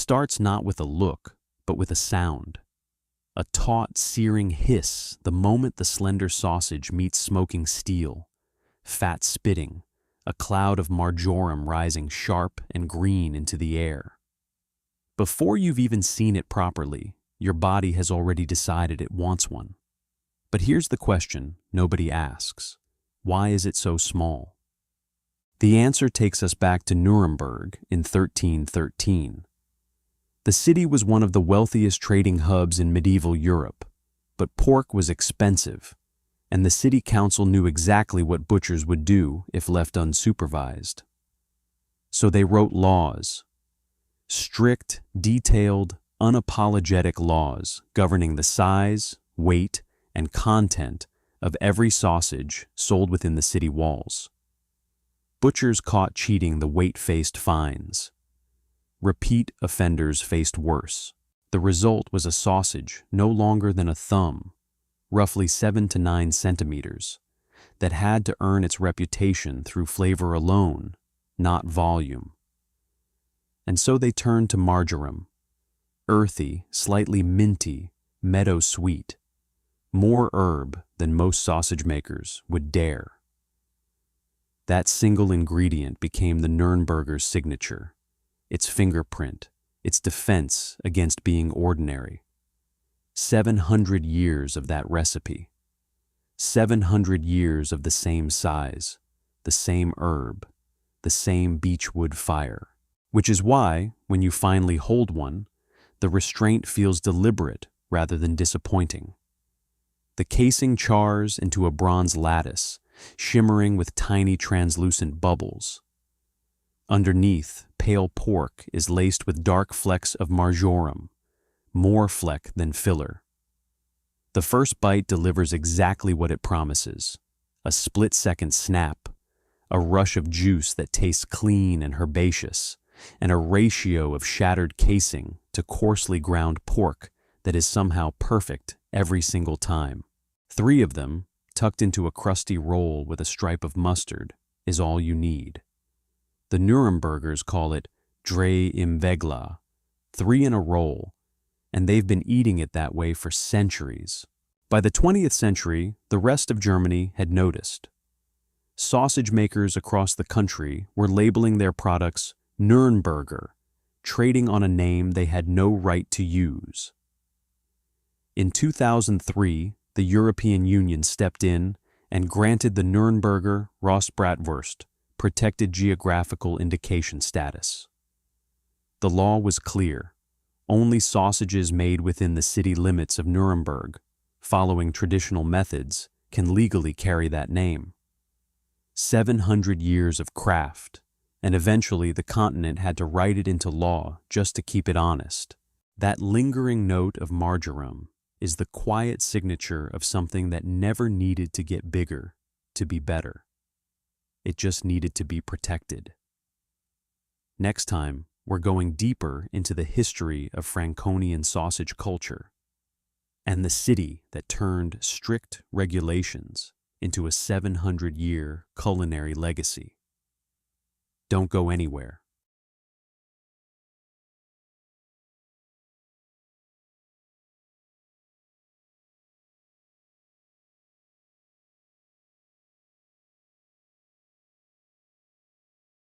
starts not with a look, but with a sound. A taut, searing hiss the moment the slender sausage meets smoking steel, fat spitting, a cloud of marjoram rising sharp and green into the air. Before you've even seen it properly, your body has already decided it wants one. But here's the question nobody asks. Why is it so small? The answer takes us back to Nuremberg in 1313. The city was one of the wealthiest trading hubs in medieval Europe, but pork was expensive, and the city council knew exactly what butchers would do if left unsupervised. So they wrote laws. Strict, detailed, unapologetic laws governing the size, weight, and content of every sausage sold within the city walls. Butchers caught cheating the weight-faced fines. Repeat offenders faced worse. The result was a sausage no longer than a thumb, roughly 7 to 9 centimeters, that had to earn its reputation through flavor alone, not volume. And so they turned to marjoram, earthy, slightly minty, meadow-sweet, more herb than most sausage makers would dare. That single ingredient became the Nürnberger's signature, its fingerprint, its defense against being ordinary. 700 years of that recipe. 700 years of the same size, the same herb, the same beechwood fire. Which is why, when you finally hold one, the restraint feels deliberate rather than disappointing. The casing chars into a bronze lattice, shimmering with tiny translucent bubbles. Underneath, pale pork is laced with dark flecks of marjoram, more fleck than filler. The first bite delivers exactly what it promises, a split-second snap, a rush of juice that tastes clean and herbaceous, and a ratio of shattered casing to coarsely ground pork that is somehow perfect every single time. 3 of them, tucked into a crusty roll with a stripe of mustard, is all you need. The Nurembergers call it drei im Wegla, 3 in a roll, and they've been eating it that way for centuries. By the 20th century, the rest of Germany had noticed. Sausage makers across the country were labeling their products Nürnberger, trading on a name they had no right to use. In 2003, the European Union stepped in and granted the Nürnberger Rostbratwurst protected geographical indication status. The law was clear. Only sausages made within the city limits of Nuremberg, following traditional methods, can legally carry that name. 700 years of craft, and eventually the continent had to write it into law just to keep it honest. That lingering note of marjoram is the quiet signature of something that never needed to get bigger to be better. It just needed to be protected. Next time, we're going deeper into the history of Franconian sausage culture and the city that turned strict regulations into a 700-year culinary legacy. Don't go anywhere.